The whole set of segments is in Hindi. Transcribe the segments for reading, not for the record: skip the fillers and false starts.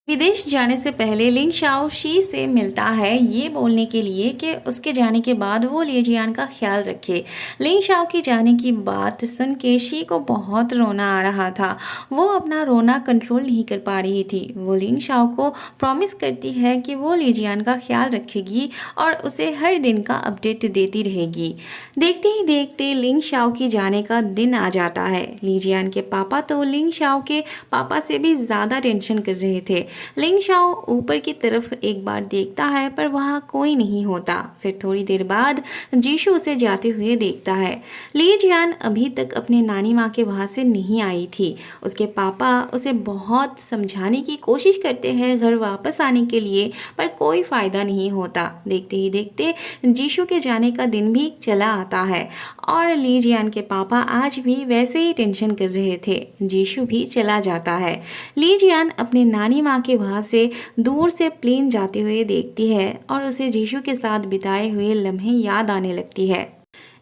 विदेश जाने से पहले लिंग शाओ शी से मिलता है ये बोलने के लिए कि उसके जाने के बाद वो लिजियान का ख्याल रखे। लिंग शाओ की जाने की बात सुन के शी को बहुत रोना आ रहा था। वो अपना रोना कंट्रोल नहीं कर पा रही थी। वो लिंग शाओ को प्रॉमिस करती है कि वो लिजियान का ख्याल रखेगी और उसे हर दिन का अपडेट देती रहेगी। देखते ही देखते लिंग शाओ की जाने का दिन आ जाता है। लिजियान के पापा तो लिंग शाओ के पापा से भी ज़्यादा टेंशन कर रहे थे। लिंग शाओ ऊपर की तरफ एक बार देखता है पर वहाँ कोई नहीं होता। फिर थोड़ी देर बाद जीशु उसे जाते हुए देखता है। ली जियान अभी तक अपने नानी माँ के वहाँ से नहीं आई थी। उसके पापा उसे बहुत समझाने की कोशिश करते हैं घर वापस आने के लिए, पर कोई फ़ायदा नहीं होता। देखते ही देखते जीशु के जाने का दिन भी चला आता है और ली जियान के पापा आज भी वैसे ही टेंशन कर रहे थे। जीशु भी चला जाता है। ली जियान अपनी नानी माँ के वहाँ से दूर से प्लेन जाते हुए देखती है और उसे जीशु के साथ बिताए हुए लम्हे याद आने लगती है।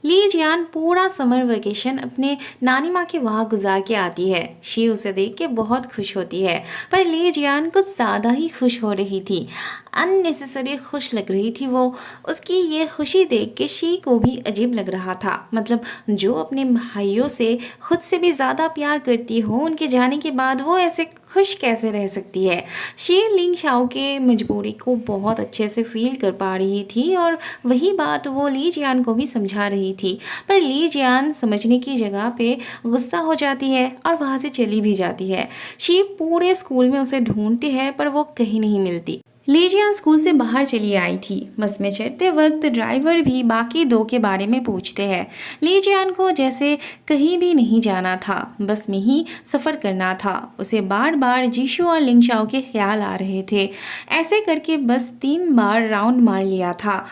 ली जियान पूरा समर वेकेशन अपने नानी माँ के वहाँ गुजार के आती है। शी उसे देख के बहुत खुश होती है, पर ली जियान कुछ ज़्यादा ही खुश हो रही थी। अननेसेसरी खुश लग रही थी वो। उसकी ये खुशी देख के शी को भी अजीब लग रहा था। मतलब जो अपने भाइयों से खुद से भी ज़्यादा प्यार करती हो, उनके जाने के बाद वो ऐसे खुश कैसे रह सकती है। शी लिंग शाओ के मजबूरी को बहुत अच्छे से फील कर पा रही थी और वही बात वो ली जियान को भी समझा रही थी। पर ली जियान समझने की जगह पे गुस्सा हो जाती है और वहाँ से चली भी जाती है। शी पूरे स्कूल में उसे ढूंढती है पर वो कहीं नहीं मिलती। लीजियान स्कूल से बाहर चली आई थी। बस में चढ़ते वक्त ड्राइवर भी बाकी दो के बारे में पूछते हैं। लीजियान को जैसे कहीं भी नहीं जाना था, बस में ही सफ़र करना था। उसे बार बार जीशु और लिंग शाओ के ख्याल आ रहे थे। ऐसे करके बस 3 बार राउंड मार लिया था।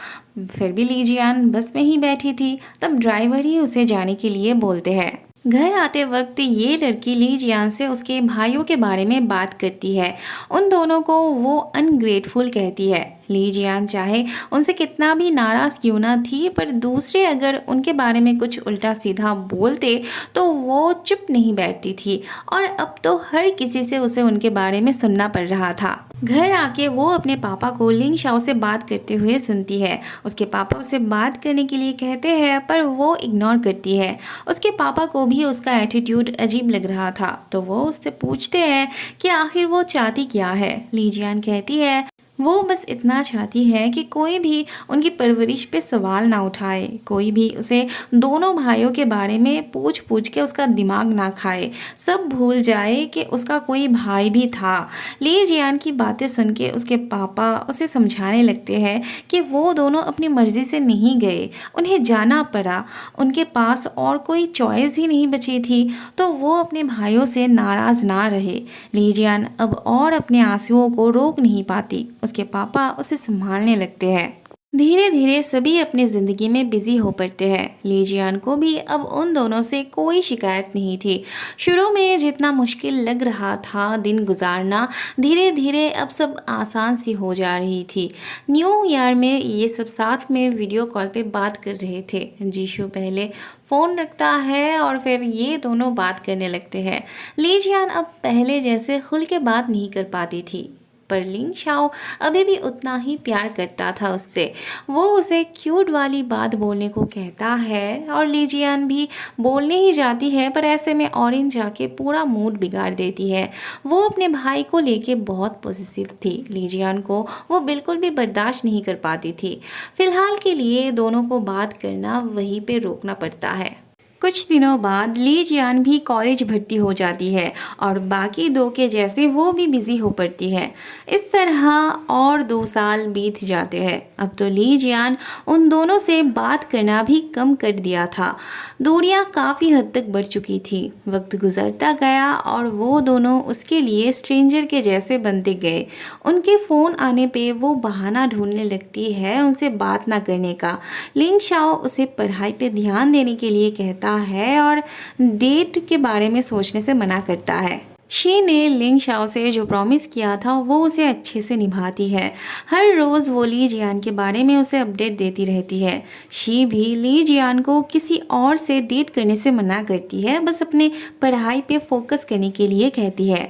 फिर भी लीजियान बस में ही बैठी थी। तब ड्राइवर ही उसे जाने के लिए बोलते हैं। घर आते वक्त ये लड़की ली जियान से उसके भाइयों के बारे में बात करती है। उन दोनों को वो अनग्रेटफुल कहती है। ली जियान चाहे उनसे कितना भी नाराज़ क्यों ना थी, पर दूसरे अगर उनके बारे में कुछ उल्टा सीधा बोलते तो वो चुप नहीं बैठती थी और अब तो हर किसी से उसे उनके बारे में सुनना पड़ रहा था। घर आके वो अपने पापा को लिंग शाओ से बात करते हुए सुनती है। उसके पापा उसे बात करने के लिए कहते हैं पर वो इग्नोर करती है। उसके पापा को भी उसका एटीट्यूड अजीब लग रहा था, तो वो उससे पूछते हैं कि आखिर वो चाहती क्या है। ली जियान कहती है वो बस इतना चाहती है कि कोई भी उनकी परवरिश पे सवाल ना उठाए, कोई भी उसे दोनों भाइयों के बारे में पूछ पूछ के उसका दिमाग ना खाए, सब भूल जाए कि उसका कोई भाई भी था। ली जियान की बातें सुन के उसके पापा उसे समझाने लगते हैं कि वो दोनों अपनी मर्जी से नहीं गए, उन्हें जाना पड़ा, उनके पास और कोई चॉइस ही नहीं बची थी, तो वो अपने भाइयों से नाराज़ ना रहे। ली जियान अब और अपने आंसुओं को रोक नहीं पाती। उसके पापा उसे संभालने लगते हैं। धीरे धीरे सभी अपनी ज़िंदगी में बिजी हो पड़ते हैं। ली जियान को भी अब उन दोनों से कोई शिकायत नहीं थी। शुरू में जितना मुश्किल लग रहा था दिन गुजारना, धीरे धीरे अब सब आसान सी हो जा रही थी। न्यू ईयर में ये सब साथ में वीडियो कॉल पे बात कर रहे थे। जीशु पहले फ़ोन रखता है और फिर ये दोनों बात करने लगते हैं। ली जियान अब पहले जैसे खुल के बात नहीं कर पाती थी, पर लिंग शाओ अभी भी उतना ही प्यार करता था उससे। वो उसे क्यूट वाली बात बोलने को कहता है और ली जियान भी बोलने ही जाती है, पर ऐसे में ऑरेंज जाके पूरा मूड बिगाड़ देती है। वो अपने भाई को लेके बहुत पॉजिटिव थी। ली जियान को वो बिल्कुल भी बर्दाश्त नहीं कर पाती थी। फिलहाल के लिए दोनों को बात करना वहीं पे रोकना पड़ता है। कुछ दिनों बाद ली जियान भी कॉलेज भर्ती हो जाती है और बाकी दो के जैसे वो भी बिजी हो पड़ती है। इस तरह और 2 साल बीत जाते हैं। अब तो ली जियान उन दोनों से बात करना भी कम कर दिया था। दूरियां काफ़ी हद तक बढ़ चुकी थी। वक्त गुजरता गया और वो दोनों उसके लिए स्ट्रेंजर के जैसे बनते गए। उनके फ़ोन आने पे वो बहाना ढूंढने लगती है उनसे बात ना करने का। लिंग शाओ उसे पढ़ाई पे ध्यान देने के लिए कहता है और डेट के बारे में सोचने से मना करता है। शी ने लिंग शाओ से जो प्रॉमिस किया था वो उसे अच्छे से निभाती है। हर रोज़ वो ली जियान के बारे में उसे अपडेट देती रहती है। शी भी ली जियान को किसी और से डेट करने से मना करती है, बस अपने पढ़ाई पे फोकस करने के लिए कहती है।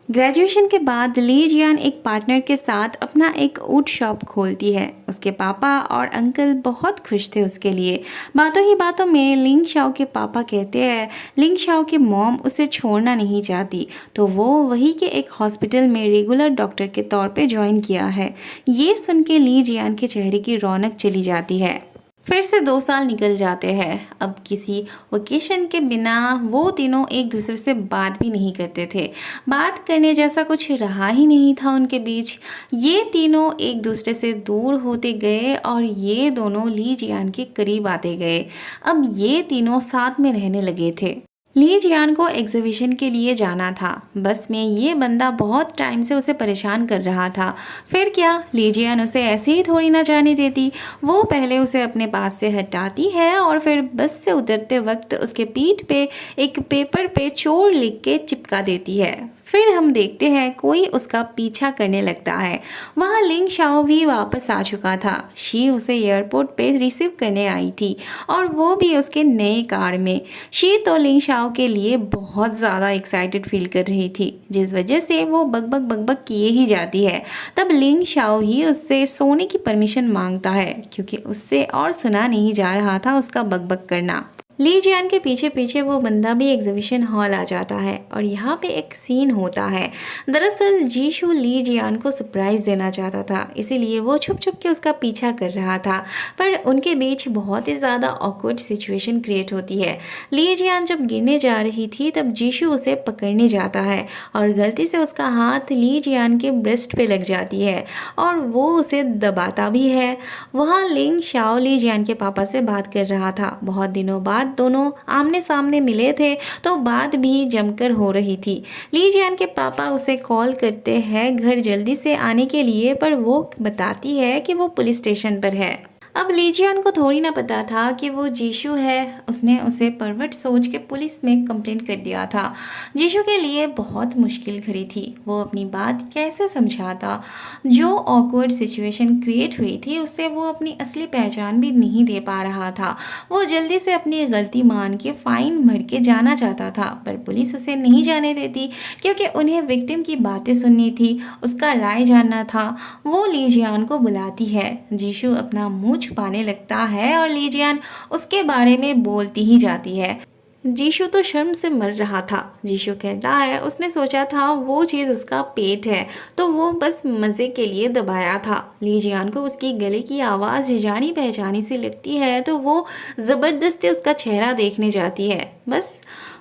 ग्रेजुएशन के बाद ली जियान एक पार्टनर के साथ अपना एक वुड शॉप खोलती है। उसके पापा और अंकल बहुत खुश थे उसके लिए। बातों ही बातों में लिंग शाओ के पापा कहते हैं लिंग शाओ की मॉम उसे छोड़ना नहीं चाहती, तो वो वही के एक हॉस्पिटल में रेगुलर डॉक्टर के तौर पे ज्वाइन किया है। ये सुन के ली जियान के चेहरे की रौनक चली जाती है। फिर से 2 साल निकल जाते हैं। अब किसी वेकेशन के बिना वो तीनों एक दूसरे से बात भी नहीं करते थे। बात करने जैसा कुछ रहा ही नहीं था उनके बीच। ये तीनों एक दूसरे से दूर होते गए और ये दोनों ली जियान के करीब आते गए। अब ये तीनों साथ में रहने लगे थे। ली जियान को एग्जीबिशन के लिए जाना था। बस में ये बंदा बहुत टाइम से उसे परेशान कर रहा था। फिर क्या, ली जियान उसे ऐसे ही थोड़ी ना जाने देती। वो पहले उसे अपने पास से हटाती है और फिर बस से उतरते वक्त उसके पीठ पे एक पेपर पे चोर लिख के चिपका देती है। फिर हम देखते हैं कोई उसका पीछा करने लगता है। वहाँ लिंग शाओ भी वापस आ चुका था। शी उसे एयरपोर्ट पे रिसीव करने आई थी और वो भी उसके नए कार में। शी तो लिंग शाओ के लिए बहुत ज़्यादा एक्साइटेड फील कर रही थी, जिस वजह से वो बकबक बकबक किए ही जाती है। तब लिंग शाओ ही उससे सोने की परमिशन मांगता है, क्योंकि उससे और सुना नहीं जा रहा था उसका बकबक करना। ली जियान के पीछे पीछे वो बंदा भी एग्जीबिशन हॉल आ जाता है और यहाँ पे एक सीन होता है। दरअसल जीशु ली जियान को सरप्राइज देना चाहता था, इसीलिए वो छुप छुप के उसका पीछा कर रहा था। पर उनके बीच बहुत ही ज़्यादा ऑकवर्ड सिचुएशन क्रिएट होती है। ली जियान जब गिरने जा रही थी तब जीशु उसे पकड़ने जाता है और गलती से उसका हाथ ली जियान के ब्रेस्ट पे लग जाती है और वो उसे दबाता भी है। वहाँ लिंग शाओ ली जियान के पापा से बात कर रहा था। बहुत दिनों बाद दोनों आमने सामने मिले थे, तो बात भी जमकर हो रही थी। ली जियान के पापा उसे कॉल करते हैं घर जल्दी से आने के लिए, पर वो बताती है कि वो पुलिस स्टेशन पर है। अब ली जियान को थोड़ी ना पता था कि वो जीशु है। उसने उसे परवट सोच के पुलिस में कंप्लेंट कर दिया था। जीशु के लिए बहुत मुश्किल घड़ी थी। वो अपनी बात कैसे समझाता। जो ऑकवर्ड सिचुएशन क्रिएट हुई थी उससे वो अपनी असली पहचान भी नहीं दे पा रहा था। वो जल्दी से अपनी गलती मान के फाइन भर के जाना चाहता था, पर पुलिस उसे नहीं जाने देती, क्योंकि उन्हें विक्टिम की बातें सुननी थी, उसका राय जानना था। वो ली जियान को बुलाती है। जीशु अपना मुंह छुपाने लगता है और ली जियान उसके बारे में बोलती ही जाती है। जीशु तो शर्म से मर रहा था। जीशु कहता है उसने सोचा था वो चीज़ उसका पेट है, तो वो बस मज़े के लिए दबाया था। ली जियान को उसकी गले की आवाज़ जानी पहचानी सी लगती है, तो वो ज़बरदस्ती उसका चेहरा देखने जाती है। बस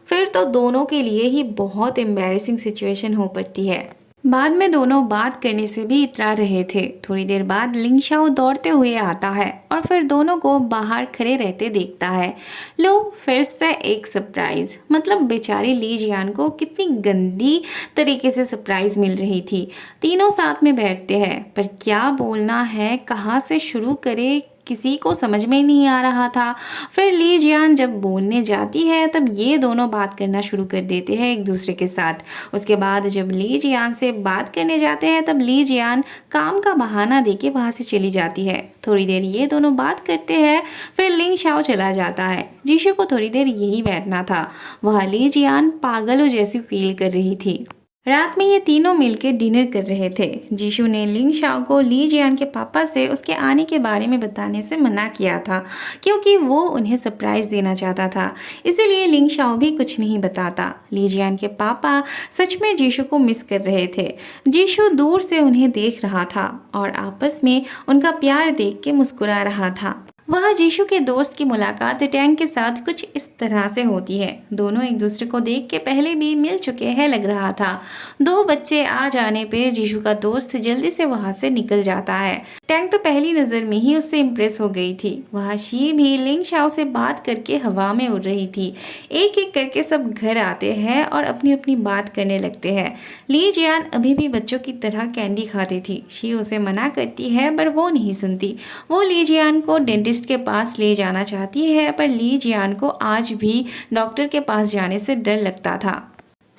फिर तो दोनों के लिए ही बहुत एम्बैरेसिंग सिचुएशन हो पड़ती है। बाद में दोनों बात करने से भी इतरा रहे थे। थोड़ी देर बाद लिंग शाओ दौड़ते हुए आता है और फिर दोनों को बाहर खड़े रहते देखता है। लो, फिर से एक सरप्राइज। मतलब बेचारी ली जियान को कितनी गंदी तरीके से सरप्राइज मिल रही थी। तीनों साथ में बैठते हैं, पर क्या बोलना है, कहाँ से शुरू करे, किसी को समझ में ही नहीं आ रहा था। फिर ली जियान जब बोलने जाती है तब ये दोनों बात करना शुरू कर देते हैं एक दूसरे के साथ। उसके बाद जब ली जियान से बात करने जाते हैं तब ली जियान काम का बहाना देके वहाँ से चली जाती है। थोड़ी देर ये दोनों बात करते हैं, फिर लिंग शाओ चला जाता है। जीशु को थोड़ी देर यही बैठना था। वह ली जियान पागलों जैसी फील कर रही थी। रात में ये तीनों मिलकर डिनर कर रहे थे। जीशु ने लिंग शाओ को ली जियान के पापा से उसके आने के बारे में बताने से मना किया था, क्योंकि वो उन्हें सरप्राइज देना चाहता था। इसीलिए लिंग शाओ भी कुछ नहीं बताता। ली जियान के पापा सच में जीशु को मिस कर रहे थे। जीशु दूर से उन्हें देख रहा था और आपस में उनका प्यार देख के मुस्कुरा रहा था। वह जीशु के दोस्त की मुलाकात टैंग के साथ कुछ इस तरह से होती है। दोनों एक दूसरे को देख के पहले भी मिल चुके हैं लग रहा था। 2 बच्चे आ जाने पे जीशु का दोस्त जल्दी से वहां से निकल जाता है। टैंग तो पहली नजर में ही उससे इम्प्रेस हो गई थी। वह शी भी लिंग शाओ से बात करके हवा में उड़ रही थी। एक एक करके सब घर आते हैं और अपनी अपनी बात करने लगते हैं। ली जियान अभी भी बच्चों की तरह कैंडी खाती थी। शी उसे मना करती है, पर वो नहीं सुनती। वो ली जियान को डेंटिस्ट के पास ले जाना चाहती है, पर ली जियान को आज भी डॉक्टर के पास जाने से डर लगता था।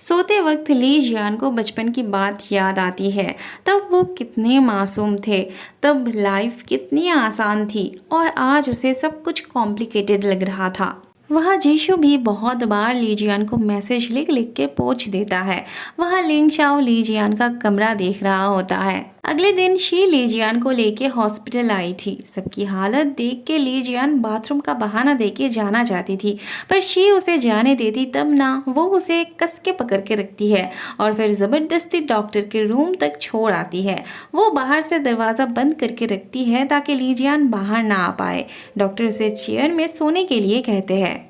सोते वक्त ली जियान को बचपन की बात याद आती है। तब वो कितने मासूम थे, तब लाइफ कितनी आसान थी और आज उसे सब कुछ कॉम्प्लिकेटेड लग रहा था। वहाँ जीशु भी बहुत बार लीजियान को मैसेज लिख लिख के पूछ देता है। वहाँ लिंग शाओ लीजियान का कमरा देख रहा होता है। अगले दिन शी लीजियान को लेके हॉस्पिटल आई थी। सबकी हालत देख के लीजियान बाथरूम का बहाना देके जाना चाहती थी, पर शी उसे जाने देती तब ना, वो उसे कस के पकड़ के रखती है और फिर जबरदस्ती डॉक्टर के रूम तक छोड़ आती है। वो बाहर से दरवाजा बंद करके रखती है ताकि लीजियान बाहर ना आ पाए। डॉक्टर उसे चेयर में सोने के लिए कहते हैं।